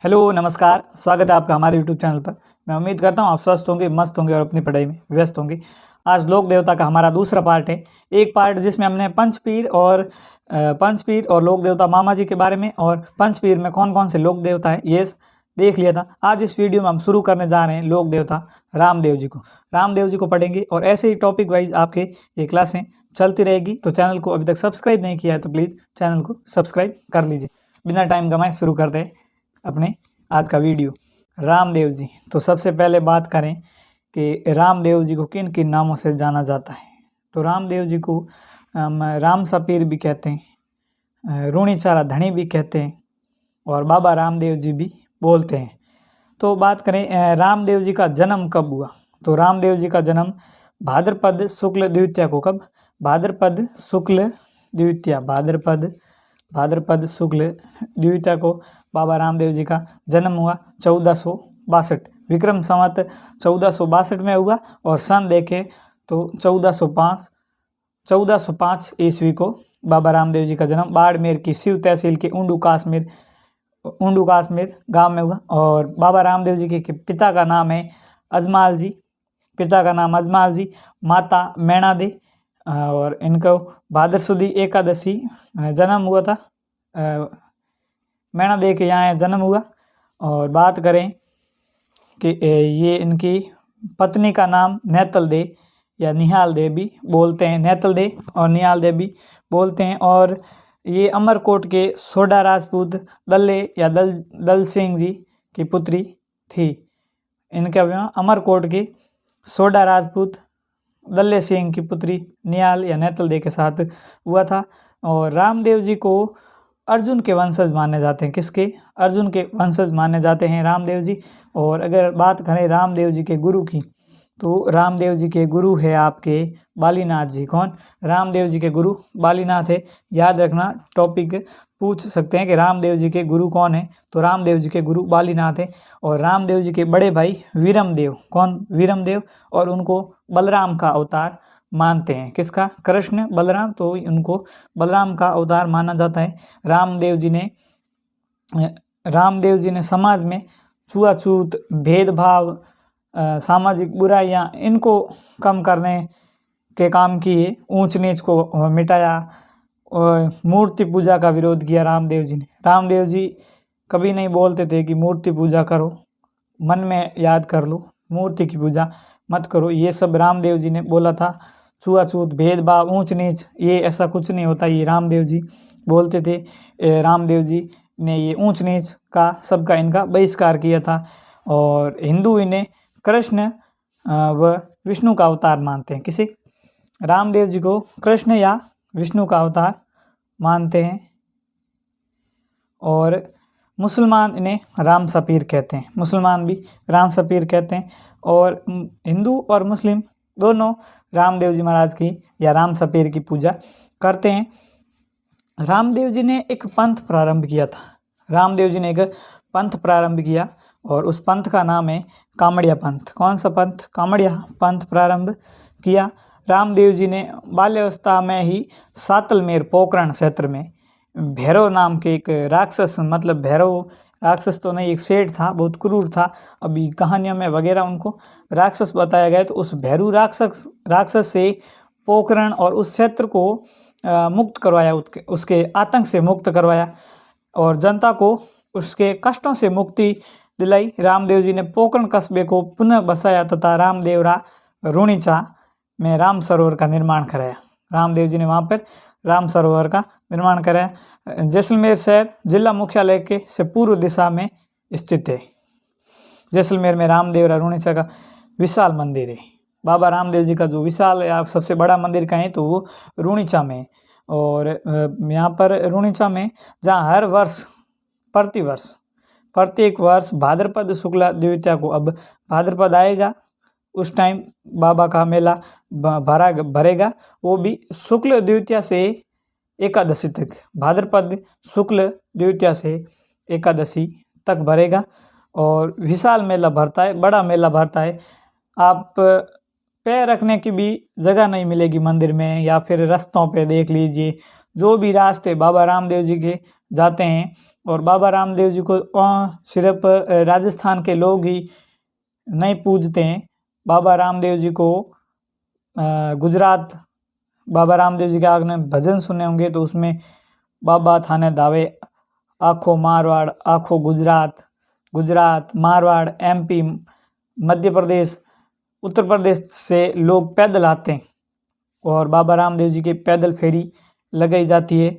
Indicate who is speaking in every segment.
Speaker 1: Hello नमस्कार, स्वागत है आपका हमारे यूट्यूब चैनल पर। मैं उम्मीद करता हूँ आप स्वस्थ होंगे, मस्त होंगे और अपनी पढ़ाई में व्यस्त होंगे। आज लोक देवता का हमारा दूसरा पार्ट है। एक पार्ट जिसमें हमने पंचपीर और लोक देवता मामा जी के बारे में और पंचपीर में कौन कौन से लोक देवता हैं ये देख लिया था। आज इस वीडियो में हम शुरू करने जा रहे हैं लोक देवता रामदेव जी को पढ़ेंगे और ऐसे ही टॉपिक वाइज आपके ये क्लासें चलती रहेगी। तो चैनल को अभी तक सब्सक्राइब नहीं किया है तो प्लीज़ चैनल को सब्सक्राइब कर लीजिए। बिना टाइम गंवाए शुरू करते हैं अपने आज का वीडियो। रामदेव जी, तो सबसे पहले बात करें कि रामदेव जी को किन किन नामों से जाना जाता है। तो रामदेव जी को राम सपीर भी कहते हैं, रूणीचारा धनी भी कहते हैं और बाबा रामदेव जी भी बोलते हैं। तो बात करें रामदेव जी का जन्म कब हुआ। तो रामदेव जी का जन्म भाद्रपद शुक्ल द्वितीया को कब? भाद्रपद शुक्ल द्वितीया को बाबा रामदेव जी का जन्म हुआ 1462 विक्रम संवत 1462 में हुआ और सन देखें तो 1405 ईस्वी को बाबा रामदेव जी का जन्म बाड़मेर की शिव तहसील के ऊंडू काश्मीर गांव में हुआ। और बाबा रामदेव जी के पिता का नाम है अजमाल जी, माता मैणा दे और इनको भाद्रसुदी एकादशी जन्म हुआ था। मैणा दे के यहाँ जन्म हुआ। और बात करें कि ये इनकी पत्नी का नाम नेतल दे या निहाल दे भी बोलते हैं, नेतल दे और निहाल दे भी बोलते हैं। और ये अमरकोट के सोडा राजपूत दल्ले या दल सिंह जी की पुत्री थी। इनका विवाह अमरकोट के सोडा राजपूत दल्ले सिंह की पुत्री निहाल या नेतल दे के साथ हुआ था। और रामदेव जी को अर्जुन के वंशज माने जाते हैं। किसके? अर्जुन के वंशज माने जाते हैं रामदेव जी। और अगर बात करें रामदेव जी के गुरु की, तो रामदेव जी के गुरु है आपके बालीनाथ जी। कौन? रामदेव जी के गुरु बालीनाथ है। याद रखना, टॉपिक पूछ सकते हैं कि रामदेव जी के गुरु कौन है। तो रामदेव जी के गुरु बालीनाथ है। और रामदेव जी के बड़े भाई वीरमदेव, कौन? वीरमदेव, और उनको बलराम का अवतार मानते हैं। किसका? कृष्ण बलराम, तो उनको बलराम का अवतार माना जाता है। रामदेव जी ने समाज में छुआछूत, भेदभाव, सामाजिक बुराइयां इनको कम करने के काम किए, ऊंच नीच को मिटाया और मूर्ति पूजा का विरोध किया रामदेव जी ने। रामदेव जी कभी नहीं बोलते थे कि मूर्ति पूजा करो, मन में याद कर लो, मूर्ति की पूजा मत करो। ये सब रामदेव जी ने बोला था। छुआछूत, भेदभाव, ऊंच नीच, ये ऐसा कुछ नहीं होता, ये रामदेव जी बोलते थे। रामदेव जी ने ये ऊंच नीच का सबका इनका बहिष्कार किया था। और हिंदू इन्हें कृष्ण व विष्णु का अवतार मानते हैं। किसे? रामदेव जी को कृष्ण या विष्णु का अवतार मानते हैं। और मुसलमान इन्हें राम सपीर कहते हैं, मुसलमान भी राम सपीर कहते हैं। और हिंदू और मुस्लिम दोनों रामदेव जी महाराज की या राम सपीर की पूजा करते हैं। रामदेव जी ने एक पंथ प्रारंभ किया था। रामदेव जी ने एक पंथ प्रारंभ किया और उस पंथ का नाम है कामड़िया पंथ। कौन सा पंथ? कामड़िया पंथ प्रारंभ किया। रामदेव जी ने बाल्यावस्था में ही सातलमेर पोखरण क्षेत्र में भैरव नाम के एक राक्षस, मतलब भैरव राक्षस तो नहीं, एक सेठ था, बहुत क्रूर था। अभी कहानियों में वगैरह उनको राक्षस बताया गया। तो उस भैरव राक्षस से पोखरण और उस क्षेत्र को मुक्त करवाया, उसके आतंक से मुक्त करवाया और जनता को उसके कष्टों से मुक्ति दिलाई। रामदेव जी ने पोखरण कस्बे को पुनः बसाया तथा रामदेवरा रूणीचा में राम सरोवर का निर्माण कराया। रामदेव जी ने वहाँ पर राम सरोवर का निर्माण कराया। जैसलमेर शहर जिला मुख्यालय के से पूर्व दिशा में स्थित है। जैसलमेर में रामदेवरा रूणीचा का विशाल मंदिर है। बाबा रामदेव जी का जो विशाल या सबसे बड़ा मंदिर कहें तो वो रूणीचा में। और यहाँ पर रूणीचा में जहाँ हर वर्ष प्रत्येक वर्ष भाद्रपद शुक्ला द्वितीया को, अब भाद्रपद आएगा उस टाइम बाबा का मेला भरेगा, वो भी शुक्ल द्वितीया से एकादशी तक, भाद्रपद शुक्ल द्वितीया से एकादशी तक भरेगा। और विशाल मेला भरता है, बड़ा मेला भरता है। आप पैर रखने की भी जगह नहीं मिलेगी मंदिर में, या फिर रास्तों पे देख लीजिए, जो भी रास्ते बाबा रामदेव जी के जाते हैं। और बाबा रामदेव जी को सिर्फ राजस्थान के लोग ही नहीं पूजते हैं। बाबा रामदेव जी को गुजरात, बाबा रामदेव जी के आपने भजन सुने होंगे तो उसमें बाबा थाने दावे आखो मारवाड़, आखो गुजरात, गुजरात मारवाड़ MP मध्य प्रदेश उत्तर प्रदेश से लोग पैदल आते हैं और बाबा रामदेव जी की पैदल फेरी लगाई जाती है।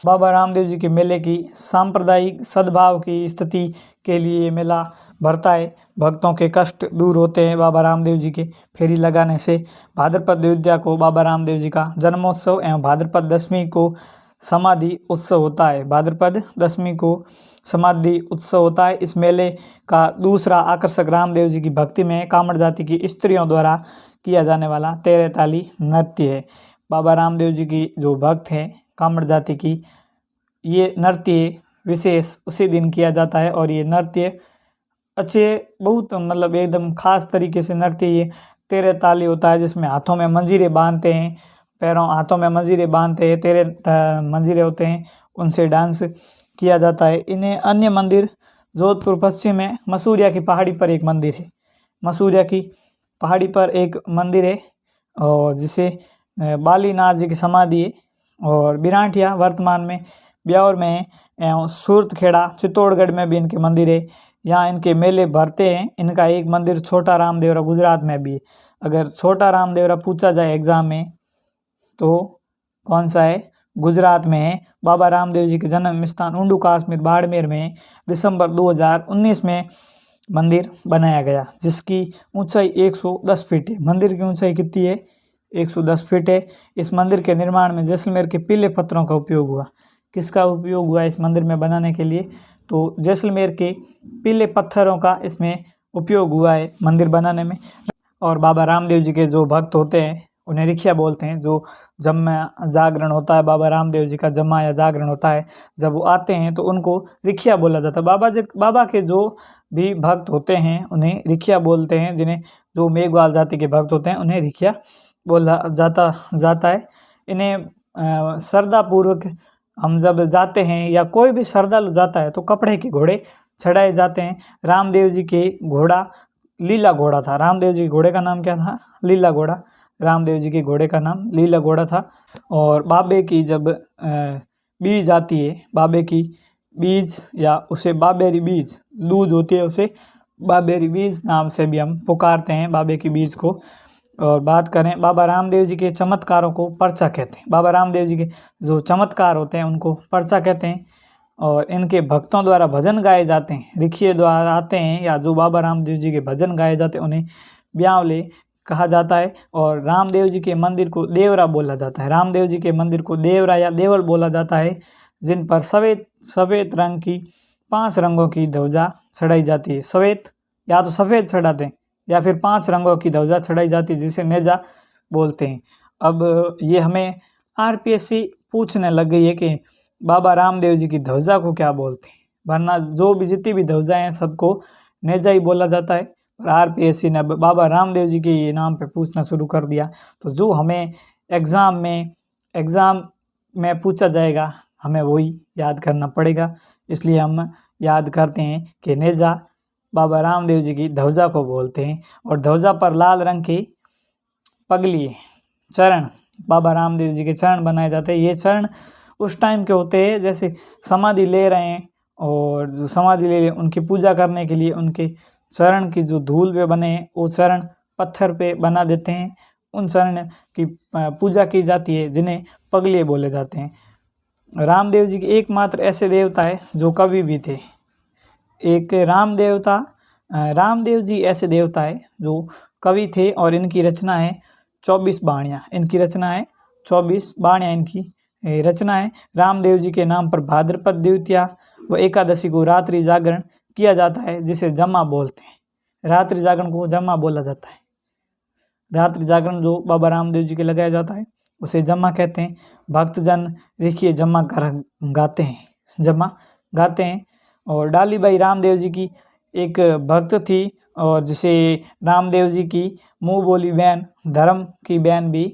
Speaker 1: बाबा रामदेव जी के मेले की सांप्रदायिक सद्भाव की स्थिति के लिए ये मेला भरता है। भक्तों के कष्ट दूर होते हैं बाबा रामदेव जी के फेरी लगाने से। भाद्रपद द्वितीया को बाबा रामदेव जी का जन्मोत्सव एवं भाद्रपद दशमी को समाधि उत्सव होता है। भाद्रपद दशमी को समाधि उत्सव होता है। इस मेले का दूसरा आकर्षक रामदेव जी की भक्ति में कामड़ जाति की स्त्रियों द्वारा किया जाने वाला तेरे ताली नृत्य है। बाबा रामदेव जी की जो भक्त हैं कामड़ जाति की, ये नृत्य विशेष उसी दिन किया जाता है और ये नृत्य अच्छे बहुत मतलब एकदम खास तरीके से नृत्य ये तेरे ताली होता है, जिसमें हाथों में मंजीरे बांधते हैं, पैरों हाथों में मंजीरे बांधते हैं, तेरे मंजीरे होते हैं, उनसे डांस किया जाता है। इन्हें अन्य मंदिर जोधपुर पश्चिम में मसूरिया की पहाड़ी पर एक मंदिर है। मसूरिया की पहाड़ी पर एक मंदिर है और जिसे बालीनाथ जी की समाधि है। और बिरांठिया वर्तमान में ब्यावर में है एवं सूरतखेड़ा चित्तौड़गढ़ में भी इनके मंदिर है। यहाँ इनके मेले भरते हैं। इनका एक मंदिर छोटा रामदेवरा गुजरात में भी है। अगर छोटा रामदेवरा पूछा जाए एग्जाम में तो कौन सा है? गुजरात में है। बाबा रामदेव जी के जन्म स्थान उंडू कश्मीर बाड़मेर में दिसंबर 2019 में मंदिर बनाया गया, जिसकी ऊंचाई 110 फीट है। मंदिर की ऊंचाई कितनी है? 110 फीट है। इस मंदिर के निर्माण में जैसलमेर के पीले पत्थरों का उपयोग हुआ। किसका उपयोग हुआ इस मंदिर में बनाने के लिए? तो जैसलमेर के पीले पत्थरों का इसमें उपयोग हुआ है मंदिर बनाने में। और बाबा रामदेव जी के जो भक्त होते हैं उन्हें रिखिया बोलते हैं। जो जम्मा जागरण होता है, बाबा रामदेव जी का जम्मा या जागरण होता है, जब वो आते हैं तो उनको रिखिया बोला जाता है। बाबा के जो भी भक्त होते हैं उन्हें रिखिया बोलते हैं। जिन्हें जो मेघवाल जाति के भक्त होते हैं उन्हें रिखिया बोला जाता है। इन्हें श्रद्धापूर्वक हम जब जाते हैं या कोई भी श्रद्धालु जाता है तो कपड़े के घोड़े चढ़ाए जाते हैं। रामदेव जी के घोड़ा लीला घोड़ा था। रामदेव जी के घोड़े का नाम क्या था? लीला घोड़ा। रामदेव जी के घोड़े का नाम लीला घोड़ा था। और बाबे की जब बीज आती है, बाबे की बीज या उसे बाबेरी बीज दूज होती है, उसे बाबेरी बीज नाम से भी हम पुकारते हैं बाबे की बीज को। और बात करें बाबा रामदेव जी के चमत्कारों को पर्चा कहते हैं। बाबा रामदेव जी के जो चमत्कार होते हैं उनको पर्चा कहते हैं। और इनके भक्तों द्वारा भजन गाए जाते हैं। रिखिए द्वारा आते हैं या जो बाबा रामदेव जी के भजन गाए जाते हैं उन्हें ब्यावले कहा जाता है। और रामदेव जी के मंदिर को देवरा बोला जाता है। रामदेव जी के मंदिर को देवरा या देवल बोला जाता है, जिन पर सफ़ेद रंग की 5 रंगों की ध्वजा चढ़ाई जाती है। सफ़ेद या तो सफ़ेद चढ़ाते हैं या फिर 5 रंगों की ध्वजा चढ़ाई जाती है, जिसे नेजा बोलते हैं। अब ये हमें RPSC पूछने लग गई है कि बाबा रामदेव जी की ध्वजा को क्या बोलते हैं, वरना जो भी जितनी भी ध्वजाएं हैं सबको नेजा ही बोला जाता है। और RPSC ने बाबा रामदेव जी के ये नाम पे पूछना शुरू कर दिया। तो जो हमें एग्ज़ाम में पूछा जाएगा हमें वही याद करना पड़ेगा। इसलिए हम याद करते हैं कि नेजा बाबा रामदेव जी की ध्वजा को बोलते हैं। और ध्वजा पर लाल रंग की पगली चरण, बाबा रामदेव जी के चरण बनाए जाते हैं। ये चरण उस टाइम के होते हैं जैसे समाधि ले रहे हैं, और जो समाधि ले रहे उनकी पूजा करने के लिए उनके चरण की जो धूल पे बने हैं वो चरण पत्थर पे बना देते हैं। उन चरण की पूजा की जाती है, जिन्हें पगले बोले जाते हैं। रामदेव जी के एकमात्र ऐसे देवता है जो कभी भी थे। एक रामदेव जी ऐसे देवता है जो कवि थे और इनकी रचना है 24 बाणियाँ। इनकी रचना है 24 बाणियाँ इनकी रचना है। रामदेव जी के नाम पर भाद्रपद द्वितीया व एकादशी को रात्रि जागरण किया जाता है, जिसे जम्मा बोलते हैं। रात्रि जागरण को जम्मा बोला जाता है। रात्रि जागरण जो बाबा रामदेव जी के लगाया जाता है उसे जम्मा कहते हैं। भक्तजन देखिए जम्मा गाते हैं। और डालीबाई रामदेव जी की एक भक्त थी और जिसे रामदेव जी की मुँह बोली बहन, धर्म की बहन भी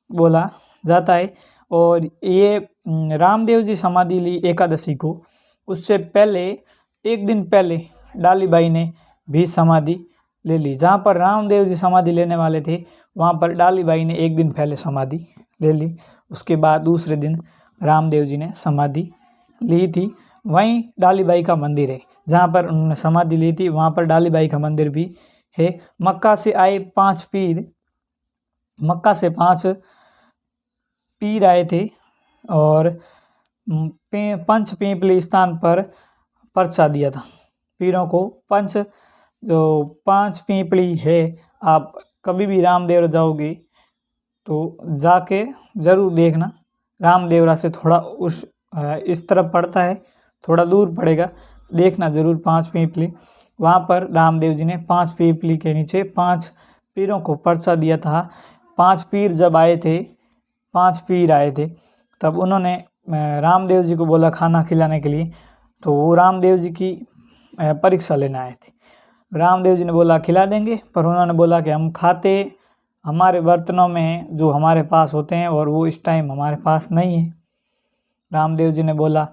Speaker 1: बोला जाता है। और ये रामदेव जी समाधि ली एकादशी को, उससे पहले एक दिन पहले डालीबाई ने भी समाधि ले ली। जहाँ पर रामदेव जी समाधि लेने वाले थे वहाँ पर डालीबाई ने एक दिन पहले समाधि ले ली। उसके बाद दूसरे दिन रामदेव जी ने समाधि ली थी। वहीं डालीबाई का मंदिर है, जहाँ पर उन्होंने समाधि ली थी वहाँ पर डालीबाई का मंदिर भी है। मक्का से आए 5 पीर, मक्का से 5 पीर आए थे और पंच पिपली स्थान पर पर्चा दिया था पीरों को। पंच जो 5 पिपली है, आप कभी भी रामदेवरा जाओगे तो जाके ज़रूर देखना। रामदेवरा से थोड़ा इस तरफ पड़ता है, थोड़ा दूर पड़ेगा, देखना ज़रूर 5 पिपली। वहाँ पर रामदेव जी ने 5 पिपली के नीचे 5 पीरों को पर्चा दिया था। 5 पीर जब आए थे, 5 पीर आए थे, तब उन्होंने रामदेव जी को बोला खाना खिलाने के लिए, तो वो रामदेव जी की परीक्षा लेने आए थे। रामदेव जी ने बोला खिला देंगे, पर उन्होंने बोला कि हम खाते हमारे बर्तनों में जो हमारे पास होते हैं और वो इस टाइम हमारे पास नहीं है। रामदेव जी ने बोला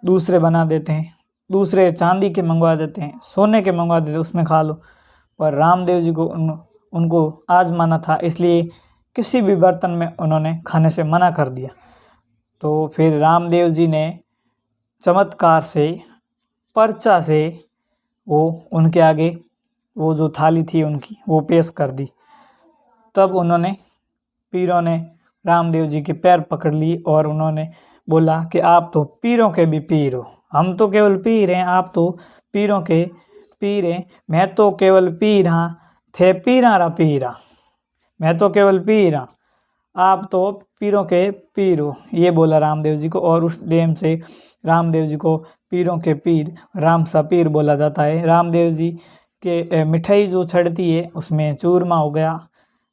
Speaker 1: दूसरे बना देते हैं, दूसरे चांदी के मंगवा देते हैं, सोने के मंगवा देते हैं, उसमें खा लो। पर रामदेव जी को उनको आजमाना था, इसलिए किसी भी बर्तन में उन्होंने खाने से मना कर दिया। तो फिर रामदेव जी ने चमत्कार से पर्चा से वो उनके आगे वो जो थाली थी उनकी वो पेश कर दी। तब उन्होंने पीरों ने रामदेव जी के पैर पकड़ लिए और उन्होंने बोला कि आप तो पीरों के भी पीर हो, हम तो केवल पीर हैं, आप तो पीरों के पीर हैं। मैं तो केवल पीर हाँ, थे पीरा रा पीरा, मैं तो केवल पीर हाँ, आप तो पीरों के पीर हो, ये बोला रामदेव जी को। और उस डेम से रामदेव जी को पीरों के पीर राम सा पीर बोला जाता है। रामदेव जी के मिठाई जो चढ़ती है उसमें चूरमा हो गया,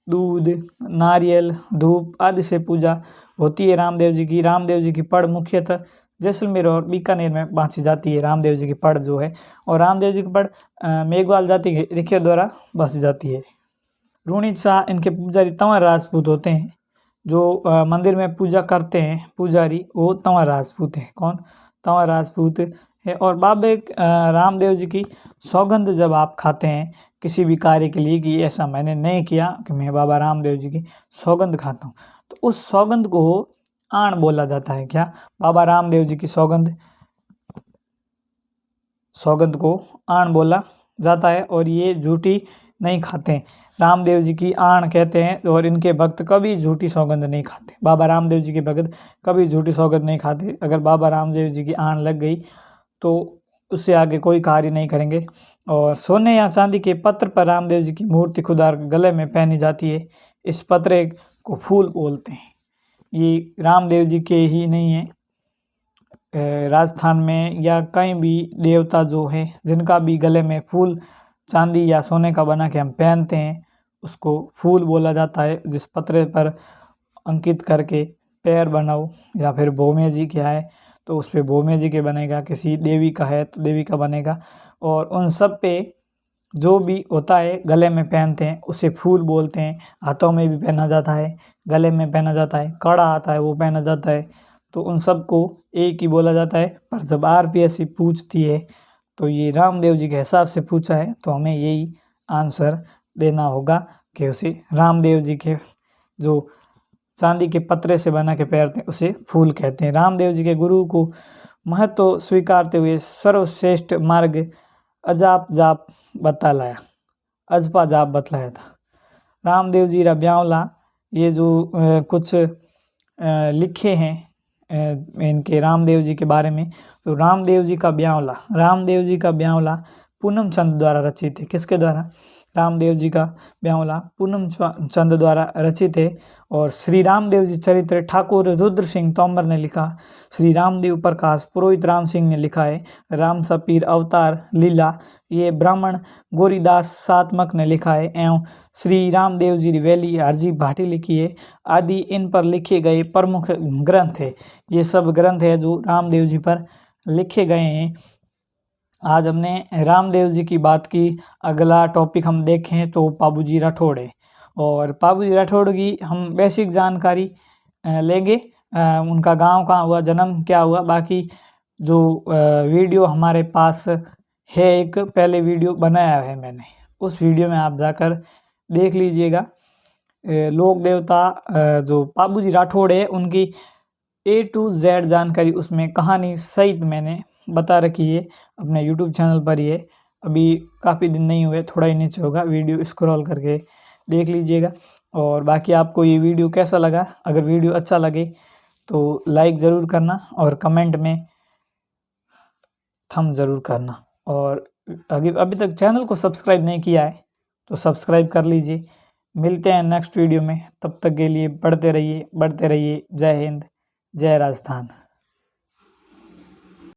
Speaker 1: दूध, नारियल, धूप आदि से पूजा होती है रामदेव जी की। रामदेव जी की पढ़ मुख्यतः जैसलमेर और बीकानेर में बाँची जाती है रामदेव जी की पढ़ जो है। और रामदेव जी की पढ़ मेघवाल जाति के रिखिया द्वारा बाँची जाती है। रूणी शाह इनके पुजारी तंवर राजपूत होते हैं। जो मंदिर में पूजा करते हैं पुजारी, वो तंवर राजपूत हैं। कौन? तंवर राजपूत है। और बाबे रामदेव जी की सौगंध जब आप खाते हैं किसी भी कार्य के लिए कि ऐसा मैंने नहीं किया, कि मैं बाबा रामदेव जी की सौगंध खाता हूँ, तो उस सौगंध को आण बोला जाता है। क्या? बाबा रामदेव जी की सौगंध को आण बोला जाता है। और ये झूठी नहीं खाते, रामदेव जी की आण कहते हैं। और इनके भक्त कभी झूठी सौगंध नहीं खाते, बाबा रामदेव जी के भक्त कभी झूठी सौगंध नहीं खाते। अगर बाबा रामदेव जी की आण लग गई तो उससे आगे कोई कार्य नहीं करेंगे। और सोने या चांदी के पत्र पर रामदेव जी की मूर्ति खुदार गले में पहनी जाती है। इस पत्रे को फूल बोलते हैं। ये रामदेव जी के ही नहीं है, राजस्थान में या कहीं भी देवता जो हैं जिनका भी गले में फूल चांदी या सोने का बना के हम पहनते हैं उसको फूल बोला जाता है। जिस पत्रे पर अंकित करके पैर बनाओ, या फिर भोमे जी क्या है तो उस पर भोमे जी के बनेगा, किसी देवी का है तो देवी का बनेगा। और उन सब पे जो भी होता है गले में पहनते हैं उसे फूल बोलते हैं। हाथों में भी पहना जाता है, गले में पहना जाता है, कड़ा आता है वो पहना जाता है। तो उन सब को एक ही बोला जाता है। पर जब आरपीएससी पूछती है तो ये रामदेव जी के हिसाब से पूछा है, तो हमें यही आंसर देना होगा कि उसे रामदेव जी के जो चांदी के पत्रे से बना के पहनते हैं उसे फूल कहते हैं। रामदेव जी के गुरु को महत्व स्वीकारते हुए सर्वश्रेष्ठ मार्ग अजाप जाप बतलाया, अजपा जाप बतलाया था। रामदेव जी रा ब्यावला ये जो कुछ लिखे हैं इनके रामदेव जी के बारे में, तो रामदेव जी का ब्यावला पूनम चंद द्वारा रचित है। किसके द्वारा? रामदेव जी का ब्यावला पूनम चंद द्वारा रचित है। और श्री रामदेव जी चरित्र ठाकुर रुद्र सिंह तोमर ने लिखा। श्री रामदेव प्रकाश पुरोहित राम सिंह ने लिखा है। राम सपीर अवतार लीला ये ब्राह्मण गोरीदास सातमक ने लिखा है। एवं श्री रामदेव जी रिवेली हरजी भाटी लिखी है। आदि इन पर लिखे गए प्रमुख ग्रंथ है। ये सब ग्रंथ है जो रामदेव जी पर लिखे गए हैं। आज हमने रामदेव जी की बात की। अगला टॉपिक हम देखें तो पाबूजी राठौड़ है। और पाबूजी राठौड़ की हम बेसिक जानकारी लेंगे। उनका गांव कहाँ हुआ, जन्म क्या हुआ, बाकी जो वीडियो हमारे पास है, एक पहले वीडियो बनाया है मैंने, उस वीडियो में आप जाकर देख लीजिएगा। लोक देवता जो बाबूजी राठौड़ है उनकी A to Z जानकारी उसमें कहानी सहित मैंने बता रखी है, अपने यूट्यूब चैनल पर ही है। अभी काफ़ी दिन नहीं हुए, थोड़ा ही नीचे होगा, वीडियो स्क्रॉल करके देख लीजिएगा। और बाकी आपको ये वीडियो कैसा लगा, अगर वीडियो अच्छा लगे तो लाइक ज़रूर करना और कमेंट में थंब ज़रूर करना। और अभी तक चैनल को सब्सक्राइब नहीं किया है तो सब्सक्राइब कर लीजिए। मिलते हैं नेक्स्ट वीडियो में, तब तक के लिए बढ़ते रहिए। जय हिंद, जय राजस्थान।